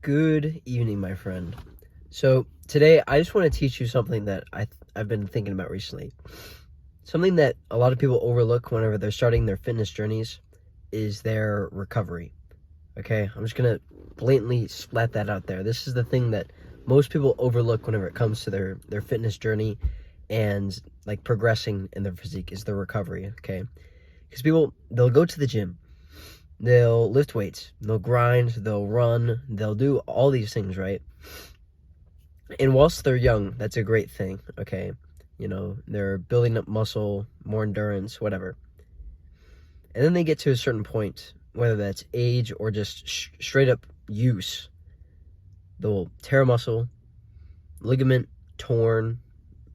Good evening, my friend. So today I just want to teach you something that I've been thinking about recently. Something that a lot of people overlook whenever they're starting their fitness journeys is their recovery. Okay, I'm just gonna blatantly splat that out there. This is the thing that most people overlook whenever it comes to their fitness journey and like progressing in their physique is their recovery. Okay, because they'll go to the gym, they'll lift weights, they'll grind, they'll run, they'll do all these things, right? And whilst they're young, that's a great thing, okay? You know, they're building up muscle, more endurance, whatever. And then they get to a certain point, whether that's age or just straight up use, they'll tear a muscle, ligament torn,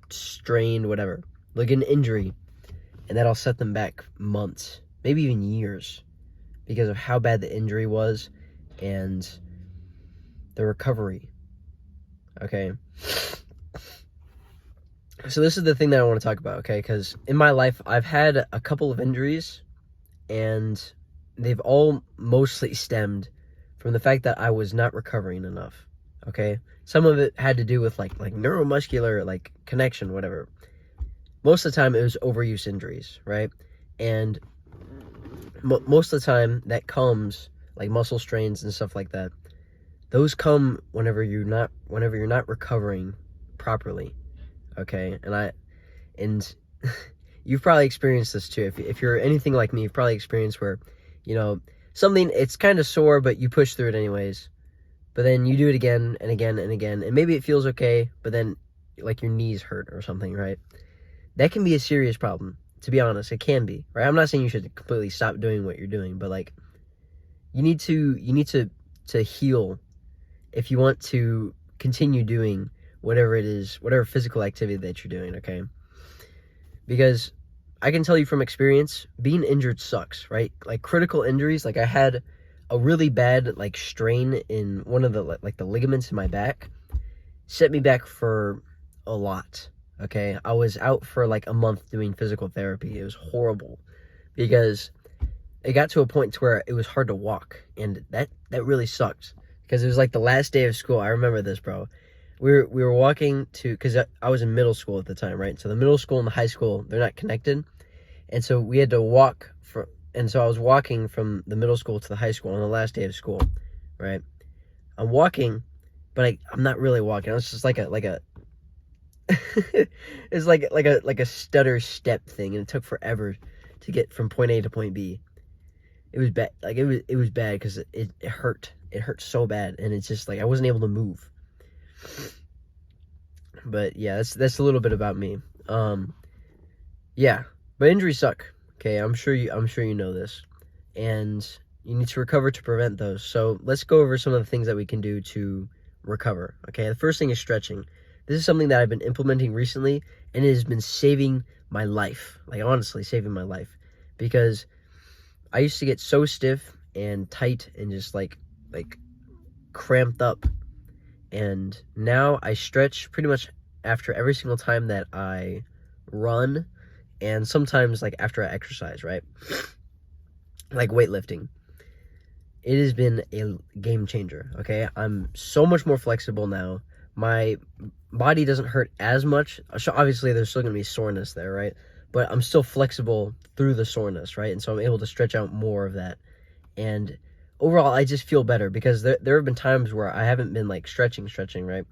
strained, whatever. They'll get an injury, and that'll set them back months, maybe even years, because of how bad the injury was and the recovery. Okay. So this is the thing that I want to talk about, okay? Because in my life, I've had a couple of injuries, and they've all mostly stemmed from the fact that I was not recovering enough, okay? Some of it had to do with like neuromuscular like connection, whatever. Most of the time, it was overuse injuries, right? And most of the time, that comes like muscle strains and stuff like that. Those come whenever you're not recovering properly, okay? And you've probably experienced this too. If you're anything like me, you've probably experienced where, you know, something, it's kind of sore, but you push through it anyways. But then you do it again and again and again, and maybe it feels okay, but then like your knees hurt or something, right? That can be a serious problem, to be honest. It can be, right? I'm not saying you should completely stop doing what you're doing, but like you need to heal if you want to continue doing whatever it is, whatever physical activity that you're doing, okay? Because I can tell you from experience, being injured sucks, right? Like critical injuries, like I had a really bad like strain in one of the like the ligaments in my back, set me back for a lot, okay? I was out for like a month doing physical therapy. It was horrible because it got to a point to where it was hard to walk, and that really sucked. Because it was like the last day of school. I remember this, bro. We were walking to, because I was in middle school at the time, right? So the middle school and the high school, they're not connected. And so we had to walk and so I was walking from the middle school to the high school on the last day of school, right? I'm walking, but I'm not really walking. It's just like a it's like a stutter step thing, and it took forever to get from point A to point B. It was bad. Like it was bad because it hurt. It hurt so bad, and it's just like I wasn't able to move. But yeah, that's a little bit about me. Yeah, but injuries suck. Okay, I'm sure you know this, and you need to recover to prevent those. So let's go over some of the things that we can do to recover. Okay, the first thing is stretching. This is something that I've been implementing recently, and it has been saving my life. Like honestly, saving my life, because I used to get so stiff and tight and just like cramped up, and now I stretch pretty much after every single time that I run, and sometimes like after I exercise, right? Like weightlifting. It has been a game changer, okay? I'm so much more flexible now. My body doesn't hurt as much. So obviously there's still gonna be soreness there, right? But I'm still flexible through the soreness, right? And so I'm able to stretch out more of that. And overall, I just feel better, because there have been times where I haven't been like stretching, right?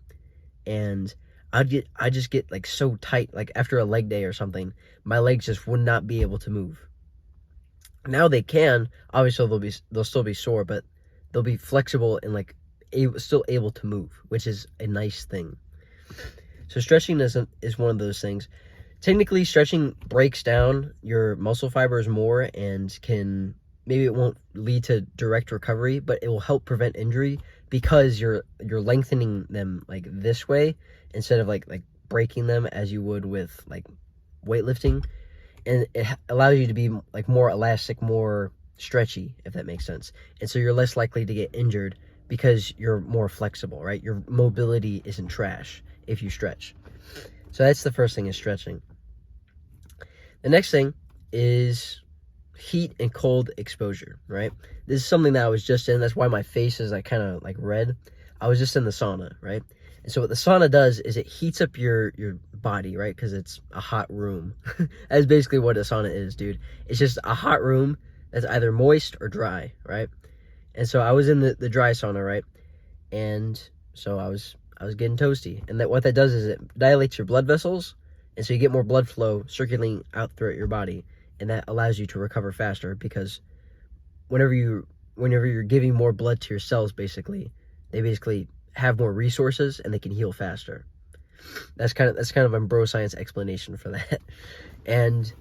And I just get like so tight, like after a leg day or something, my legs just would not be able to move. Now they can, obviously they'll still be sore, but they'll be flexible and like still able to move, which is a nice thing. So stretching is one of those things. Technically, stretching breaks down your muscle fibers more and maybe it won't lead to direct recovery, but it will help prevent injury, because you're lengthening them like this way instead of like breaking them as you would with like weightlifting, and it allows you to be like more elastic, more stretchy, if that makes sense. And so you're less likely to get injured because you're more flexible, right? Your mobility isn't trash if you stretch. So that's the first thing, is stretching. The next thing is heat and cold exposure, right? This is something that I was just in. That's why my face is like kind of like red. I was just in the sauna, right? And so what the sauna does is it heats up your body, right? Because it's a hot room. That's basically what a sauna is, dude. It's just a hot room that's either moist or dry, right? And so I was in the dry sauna, right? And so I was getting toasty. And that what that does is it dilates your blood vessels, and so you get more blood flow circulating out throughout your body, and that allows you to recover faster because whenever you're giving more blood to your cells, basically, they basically have more resources and they can heal faster. That's kind of a bro science explanation for that. And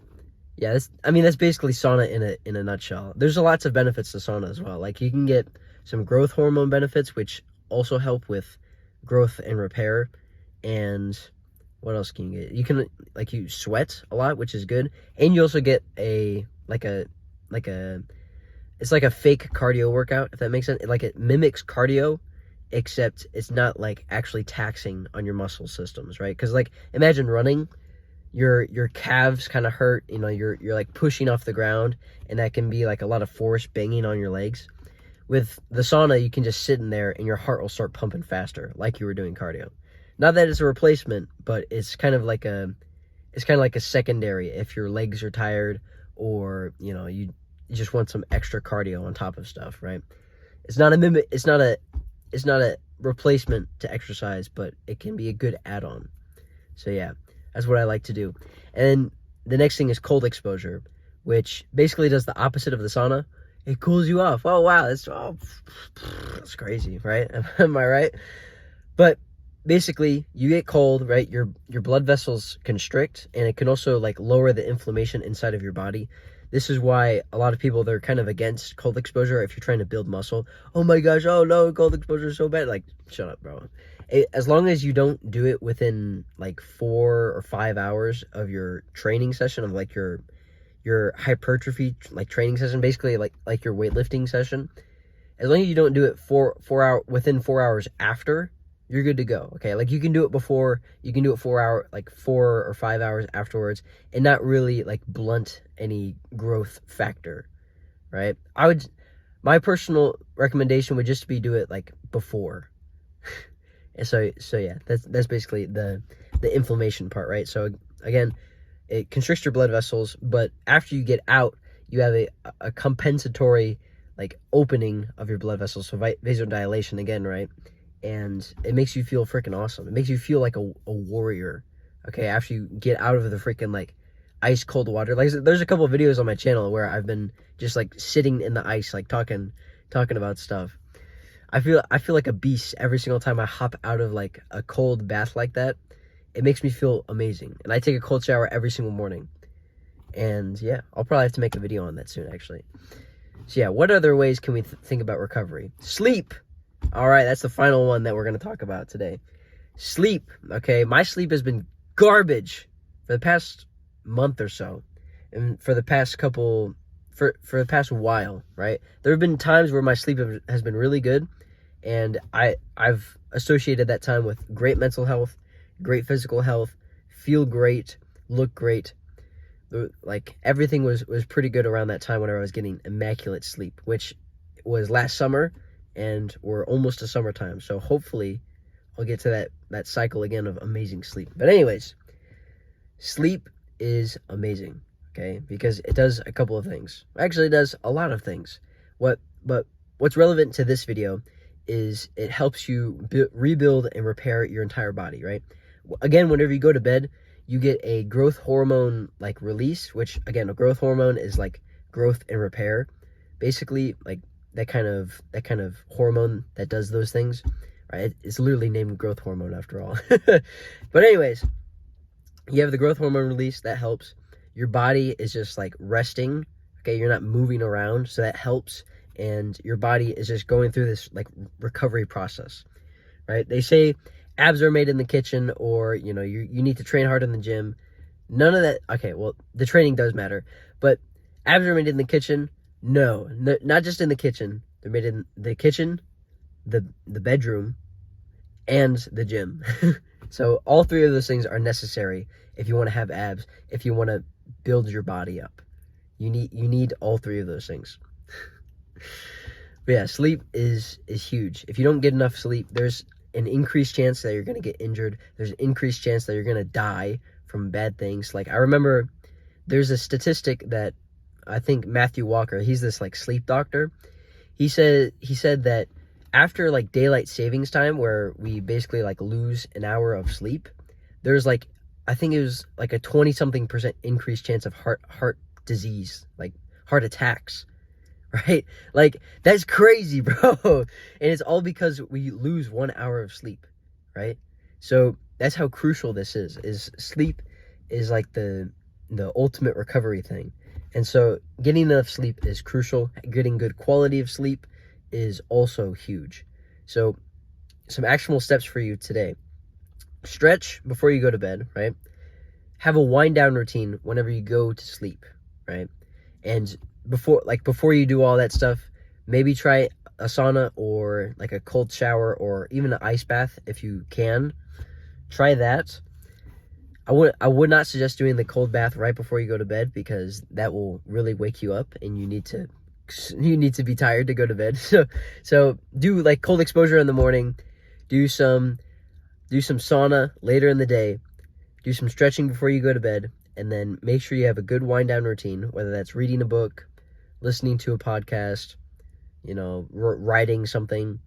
yeah, that's basically sauna in a nutshell. There's lots of benefits to sauna as well. Like you can get some growth hormone benefits, which also help with growth and repair. And what else can you get? You can you sweat a lot, which is good, and you also get it's like a fake cardio workout, if that makes sense. Like it mimics cardio, except it's not like actually taxing on your muscle systems, right? Because like imagine running, your calves kind of hurt, you're like pushing off the ground, and that can be like a lot of force banging on your legs. With the sauna, you can just sit in there and your heart will start pumping faster, like you were doing cardio. Not that it's a replacement, but it's kind of like a secondary if your legs are tired, or you just want some extra cardio on top of stuff, right? It's not a replacement to exercise, but it can be a good add-on. So yeah, that's what I like to do. And the next thing is cold exposure, which basically does the opposite of the sauna. It cools you off. Oh wow, that's crazy, right? Am I right? But basically, you get cold, right? Your blood vessels constrict, and it can also like lower the inflammation inside of your body. This is why a lot of people, they're kind of against cold exposure if you're trying to build muscle. Oh my gosh, oh no, cold exposure is so bad. Like, shut up, bro. As long as you don't do it within like 4 or 5 hours of your training session, of like your hypertrophy like training session, basically like your weightlifting session, as long as you don't do it within 4 hours after, you're good to go. Okay, like you can do it before, you can do it 4 or 5 hours afterwards, and not really like blunt any growth factor, right? My personal recommendation would just be do it like before. And so yeah, that's basically the inflammation part, right? So again, it constricts your blood vessels, but after you get out, you have a compensatory like opening of your blood vessels, so vasodilation again, right? And it makes you feel freaking awesome. It makes you feel like a warrior, okay, after you get out of the freaking like ice cold water. Like there's a couple of videos on my channel where I've been just like sitting in the ice, like talking about stuff. I feel like a beast every single time I hop out of like a cold bath like that. It makes me feel amazing. And I take a cold shower every single morning. And yeah, I'll probably have to make a video on that soon, actually. So yeah, what other ways can we think about recovery? Sleep. All right, that's the final one that we're going to talk about today. Sleep, okay? My sleep has been garbage for the past month or so. And for the past for the past while, right? There have been times where my sleep has been really good, and I've associated that time with great mental health, great physical health, feel great, look great. Like everything was pretty good around that time whenever I was getting immaculate sleep, which was last summer, and we're almost to summertime. So hopefully I'll get to that cycle again of amazing sleep. But anyways, sleep is amazing, okay? Because it does a couple of things. Actually, it does a lot of things. But what's relevant to this video is it helps you rebuild and repair your entire body, right? Again, whenever you go to bed, you get a growth hormone like release, which again, a growth hormone is like growth and repair. Basically, like that kind of hormone that does those things, right? It's literally named growth hormone after all. But anyways, you have the growth hormone release that helps. Your body is just like resting, okay? You're not moving around, so that helps. And your body is just going through this like recovery process, right? They say abs are made in the kitchen, or you need to train hard in the gym. None of that. Okay, well, the training does matter, but abs are made in the kitchen. No, not just in the kitchen. They're made in the kitchen, the bedroom, and the gym. So all three of those things are necessary if you want to have abs, if you want to build your body up. You need all three of those things. But yeah, sleep is huge. If you don't get enough sleep, there's an increased chance that you're going to get injured. There's an increased chance that you're going to die from bad things. Like, I remember there's a statistic that I think Matthew Walker, he's this like sleep doctor. He said that after like daylight savings time, where we basically like lose an hour of sleep, there's like, I think it was like a 20-something% increased chance of heart disease, like heart attacks, right? Like, that's crazy, bro. And it's all because we lose 1 hour of sleep, right? So that's how crucial this is sleep is like the ultimate recovery thing. And so getting enough sleep is crucial. Getting good quality of sleep is also huge. So some actionable steps for you today. Stretch before you go to bed, right? Have a wind down routine whenever you go to sleep, right? And before you do all that stuff, maybe try a sauna or like a cold shower or even an ice bath if you can. Try that. I would not suggest doing the cold bath right before you go to bed, because that will really wake you up and you need to be tired to go to bed. So do like cold exposure in the morning, do some sauna later in the day, do some stretching before you go to bed, and then make sure you have a good wind down routine, whether that's reading a book, listening to a podcast, writing something,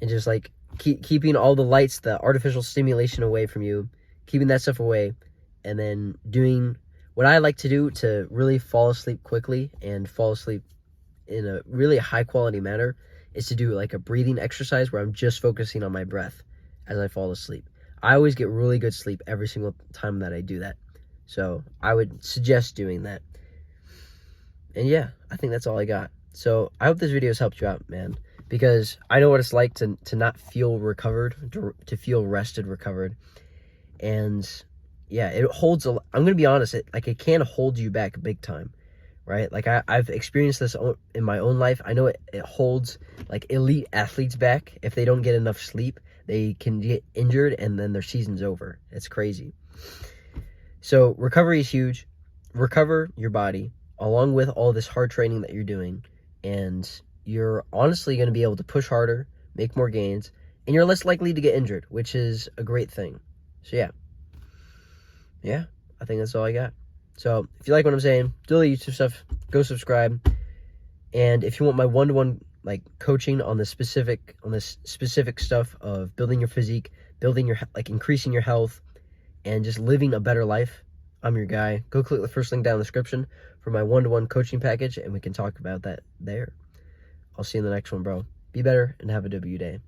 and just like keeping all the lights, the artificial stimulation away from you, keeping that stuff away, and then doing what I like to do to really fall asleep quickly and fall asleep in a really high quality manner is to do like a breathing exercise where I'm just focusing on my breath as I fall asleep. I always get really good sleep every single time that I do that. So I would suggest doing that. And yeah, I think that's all I got. So I hope this video has helped you out, man, because I know what it's like to not feel recovered, to feel rested, recovered. And yeah, it holds I'm going to be honest, it can hold you back big time, right? Like I've experienced this in my own life. I know it holds like elite athletes back. If they don't get enough sleep, they can get injured and then their season's over. It's crazy. So recovery is huge. Recover your body along with all this hard training that you're doing, and you're honestly going to be able to push harder, make more gains, and you're less likely to get injured, which is a great thing. So yeah, I think that's all I got. So if you like what I'm saying, do the YouTube stuff, go subscribe. And if you want my one-to-one like coaching on this specific stuff of building your physique, building your increasing your health, and just living a better life, I'm your guy. Go click the first link down in the description for my one-to-one coaching package, and we can talk about that there. I'll see you in the next one, bro. Be better and have a W day.